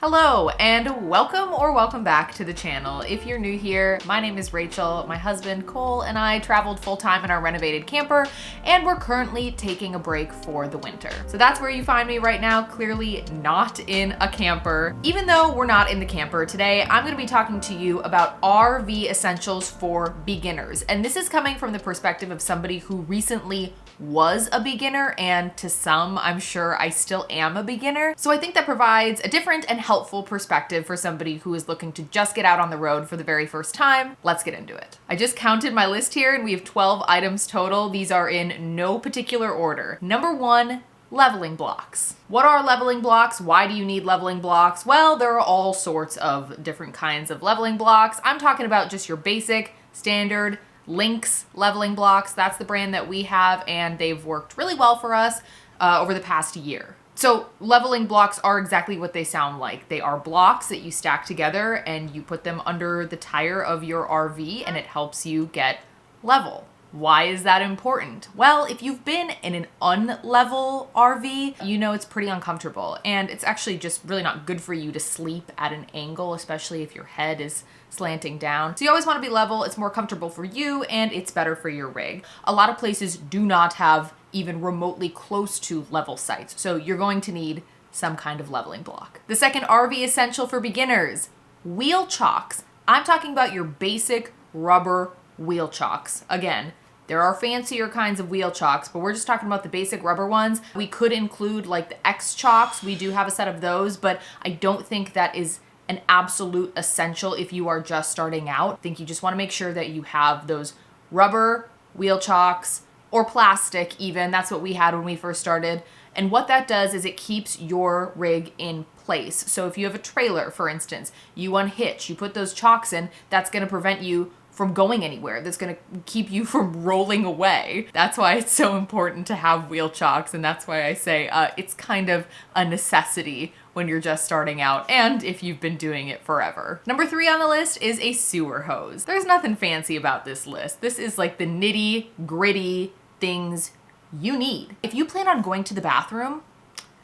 Hello and welcome back to the channel. If you're new here, my name is Rachel. My husband Cole and I traveled full-time in our renovated camper, and we're currently taking a break for the winter. So that's where you find me right now, clearly not in a camper. Even though we're not in the camper today, I'm gonna be talking to you about RV essentials for beginners. And this is coming from the perspective of somebody who recently was a beginner, and to some, I'm sure I still am a beginner. So I think that provides a different and helpful perspective for somebody who is looking to just get out on the road for the very first time. Let's get into it. I just counted my list here and we have 12 items total. These are in no particular order. Number one, leveling blocks. What are leveling blocks? Why do you need leveling blocks? Well, there are all sorts of different kinds of leveling blocks. I'm talking about just your basic, standard, Lynx leveling blocks. That's the brand that we have, and they've worked really well for us over the past year. So leveling blocks are exactly what they sound like. They are blocks that you stack together and you put them under the tire of your RV, and it helps you get level. Why is that important? Well, if you've been in an unlevel RV, you know it's pretty uncomfortable, and it's actually just really not good for you to sleep at an angle, especially if your head is slanting down. So you always want to be level. It's more comfortable for you and it's better for your rig. A lot of places do not have even remotely close to level sites, so you're going to need some kind of leveling block. The second RV essential for beginners, wheel chocks. I'm talking about your basic rubber wheel chocks. Again, there are fancier kinds of wheel chocks, but we're just talking about the basic rubber ones. We could include like the X chocks. We do have a set of those, but I don't think that is an absolute essential if you are just starting out. I think you just want to make sure that you have those rubber wheel chocks or plastic even. That's what we had when we first started. And what that does is it keeps your rig in place. So if you have a trailer, for instance, you unhitch, you put those chocks in, that's going to prevent you from going anywhere. That's going to keep you from rolling away. That's why it's so important to have wheel chocks, and that's why I say it's kind of a necessity when you're just starting out and if you've been doing it forever. Number three on the list is a sewer hose. There's nothing fancy about this list. This is like the nitty gritty things you need. If you plan on going to the bathroom,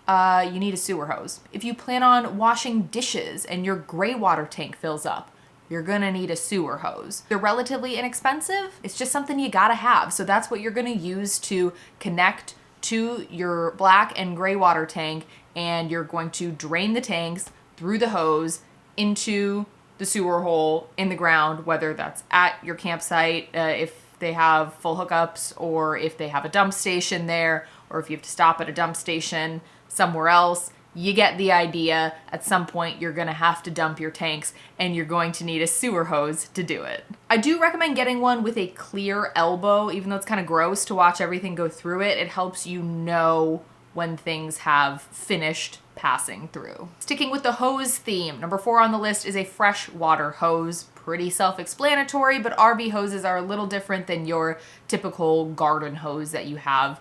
you need a sewer hose. If you plan on washing dishes and your gray water tank fills up, you're gonna need a sewer hose. They're relatively inexpensive. It's just something you gotta have. So that's what you're gonna use to connect to your black and gray water tank, and you're going to drain the tanks through the hose into the sewer hole in the ground, whether that's at your campsite, if they have full hookups, or if they have a dump station there, or if you have to stop at a dump station somewhere else. You get the idea. At some point, you're gonna have to dump your tanks, and you're going to need a sewer hose to do it. I do recommend getting one with a clear elbow, even though it's kind of gross to watch everything go through it. It helps you know when things have finished passing through. Sticking with the hose theme, number 4 on the list is a freshwater hose. Pretty self-explanatory, but RV hoses are a little different than your typical garden hose that you have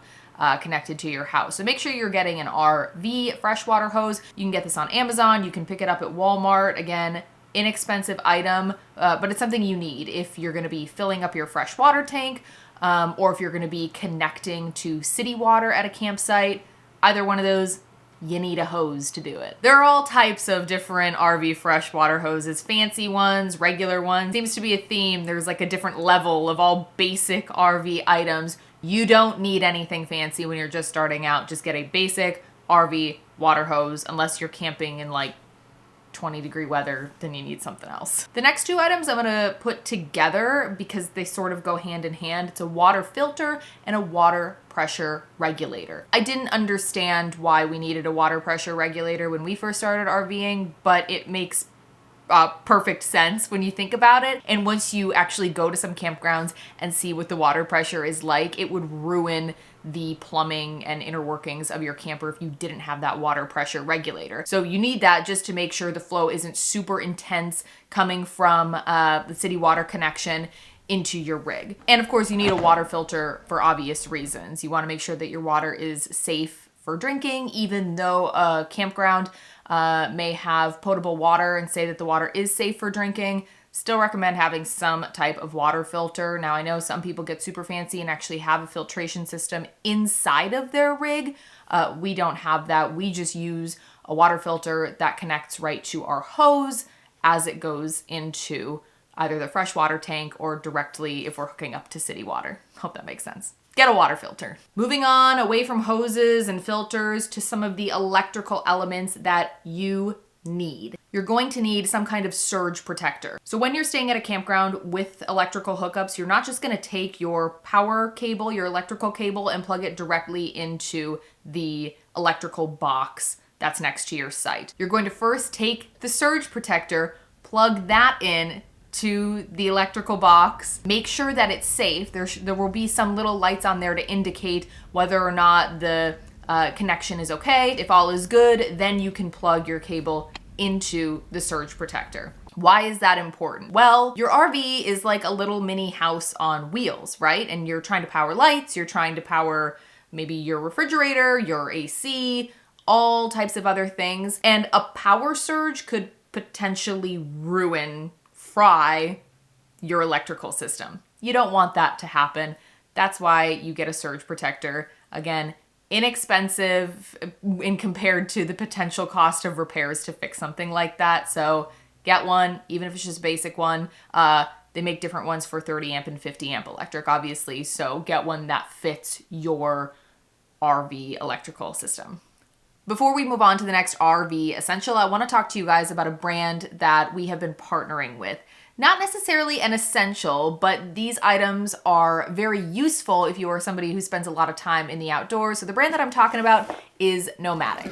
connected to your house. So make sure you're getting an RV freshwater hose. You can get this on Amazon. You can pick it up at Walmart. Again, inexpensive item, but it's something you need if you're going to be filling up your freshwater tank, or if you're going to be connecting to city water at a campsite. Either one of those, you need a hose to do it. There are all types of different RV freshwater hoses, fancy ones, regular ones. Seems to be a theme. There's like a different level of all basic RV items. You don't need anything fancy when you're just starting out. Just get a basic RV water hose, unless you're camping in like 20-degree weather, then you need something else. The next two items I'm gonna put together because they sort of go hand in hand. It's a water filter and a water pressure regulator. I didn't understand why we needed a water pressure regulator when we first started RVing, but it makes perfect sense when you think about it. And once you actually go to some campgrounds and see what the water pressure is like, it would ruin the plumbing and inner workings of your camper if you didn't have that water pressure regulator. So you need that just to make sure the flow isn't super intense coming from the city water connection into your rig. And of course, you need a water filter for obvious reasons. You want to make sure that your water is safe for drinking, even though a campground may have potable water and say that the water is safe for drinking. Still recommend having some type of water filter. Now, I know some people get super fancy and actually have a filtration system inside of their rig. We don't have that. We just use a water filter that connects right to our hose as it goes into either the freshwater tank or directly if we're hooking up to city water. Hope that makes sense. Get a water filter. Moving on away from hoses and filters to some of the electrical elements that you need. You're going to need some kind of surge protector. So when you're staying at a campground with electrical hookups, you're not just gonna take your power cable, your electrical cable, and plug it directly into the electrical box that's next to your site. You're going to first take the surge protector, plug that in to the electrical box, make sure that it's safe. There will be some little lights on there to indicate whether or not the connection is okay. If all is good, then you can plug your cable into the surge protector. Why is that important? Well, your RV is like a little mini house on wheels, right? And you're trying to power lights, you're trying to power maybe your refrigerator, your AC, all types of other things. And a power surge could potentially fry your electrical system. You don't want that to happen. That's why you get a surge protector. Again, inexpensive in compared to the potential cost of repairs to fix something like that. So get one, even if it's just a basic one. They make different ones for 30 amp and 50 amp electric, obviously. So get one that fits your RV electrical system. Before we move on to the next RV essential, I want to talk to you guys about a brand that we have been partnering with. Not necessarily an essential, but these items are very useful if you are somebody who spends a lot of time in the outdoors. So the brand that I'm talking about is Nomadic.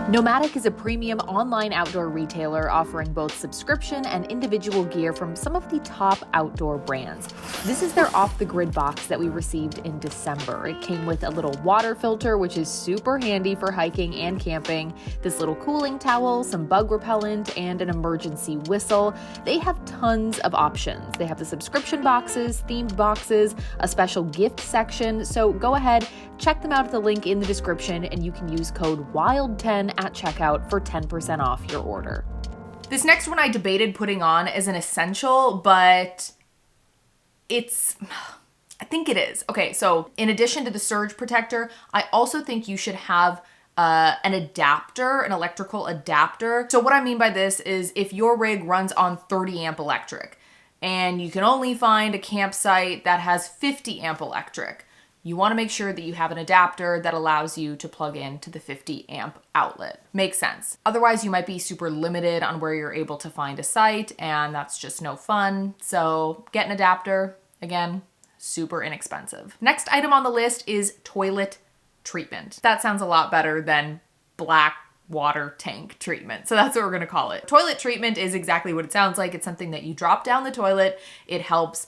Nomadic is a premium online outdoor retailer offering both subscription and individual gear from some of the top outdoor brands. This is their off-the-grid box that we received in December. It came with a little water filter, which is super handy for hiking and camping, this little cooling towel, some bug repellent, and an emergency whistle. They have tons of options. They have the subscription boxes, themed boxes, a special gift section. So go ahead, check them out at the link in the description, and you can use code WILD10 at checkout for 10% off your order. This next one I debated putting on as an essential, but I think it is. Okay, so in addition to the surge protector, I also think you should have an adapter, an electrical adapter. So what I mean by this is if your rig runs on 30 amp electric and you can only find a campsite that has 50 amp electric, you want to make sure that you have an adapter that allows you to plug in to the 50 amp outlet. Makes sense. Otherwise, you might be super limited on where you're able to find a site, and that's just no fun. So get an adapter. Again, super inexpensive. Next item on the list is toilet treatment. That sounds a lot better than black water tank treatment. So that's what we're gonna call it. Toilet treatment is exactly what it sounds like. It's something that you drop down the toilet. It helps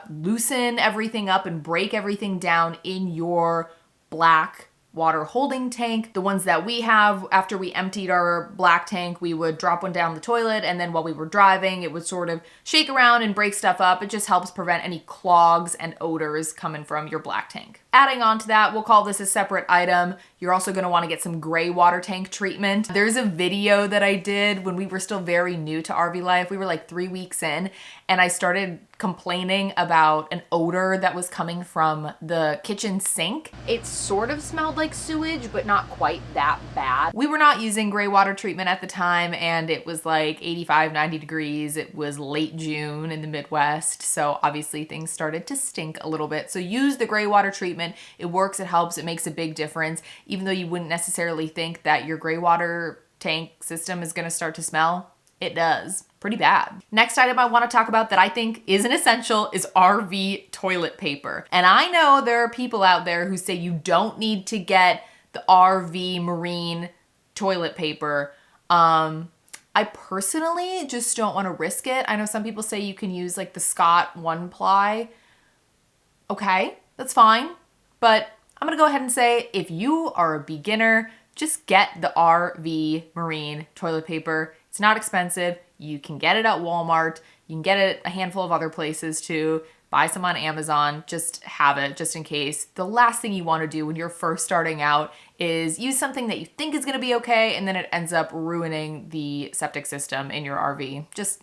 loosen everything up and break everything down in your black water holding tank. The ones that we have, after we emptied our black tank, we would drop one down the toilet, and then while we were driving, it would sort of shake around and break stuff up. It just helps prevent any clogs and odors coming from your black tank. Adding on to that, we'll call this a separate item. You're also gonna wanna get some gray water tank treatment. There's a video that I did when we were still very new to RV life. We were like 3 weeks in, and I started complaining about an odor that was coming from the kitchen sink. It sort of smelled like sewage, but not quite that bad. We were not using gray water treatment at the time, and it was like 85, 90 degrees. It was late June in the Midwest, so obviously things started to stink a little bit. So use the gray water treatment. It works, it helps, it makes a big difference. Even though you wouldn't necessarily think that your gray water tank system is gonna start to smell, it does. Pretty bad. Next item I want to talk about that I think is an essential is RV toilet paper. And I know there are people out there who say you don't need to get the RV marine toilet paper. I personally just don't want to risk it. I know some people say you can use like the Scott 1-ply. Okay, that's fine. But I'm gonna go ahead and say if you are a beginner, just get the RV marine toilet paper. It's not expensive. You can get it at Walmart. You can get it a handful of other places too. Buy some on Amazon. Just have it just in case. The last thing you want to do when you're first starting out is use something that you think is going to be okay, and then it ends up ruining the septic system in your RV. Just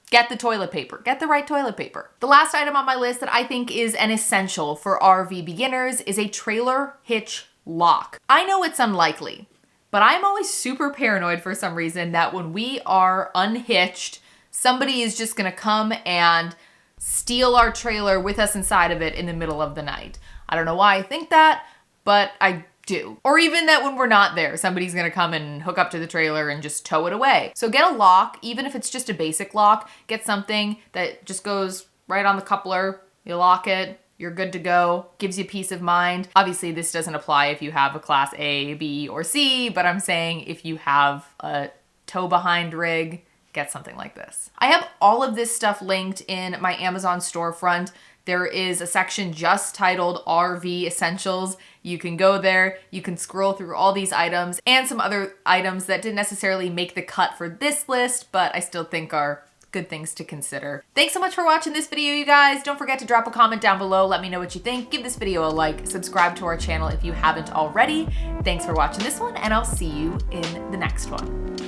get the toilet paper. Get the right toilet paper. The last item on my list that I think is an essential for RV beginners is a trailer hitch lock. I know it's unlikely, But I'm always super paranoid for some reason that when we are unhitched, somebody is just gonna come and steal our trailer with us inside of it in the middle of the night. I don't know why I think that, but I do. Or even that when we're not there, somebody's gonna come and hook up to the trailer and just tow it away. So get a lock, even if it's just a basic lock, get something that just goes right on the coupler, you lock it, you're good to go, gives you peace of mind. Obviously this doesn't apply if you have a class A, B, or C, but I'm saying if you have a tow behind rig, get something like this. I have all of this stuff linked in my Amazon storefront. There is a section just titled RV Essentials. You can go there, you can scroll through all these items and some other items that didn't necessarily make the cut for this list, but I still think are good things to consider. Thanks so much for watching this video, you guys. Don't forget to drop a comment down below. Let me know what you think. Give this video a like, subscribe to our channel if you haven't already. Thanks for watching this one, and I'll see you in the next one.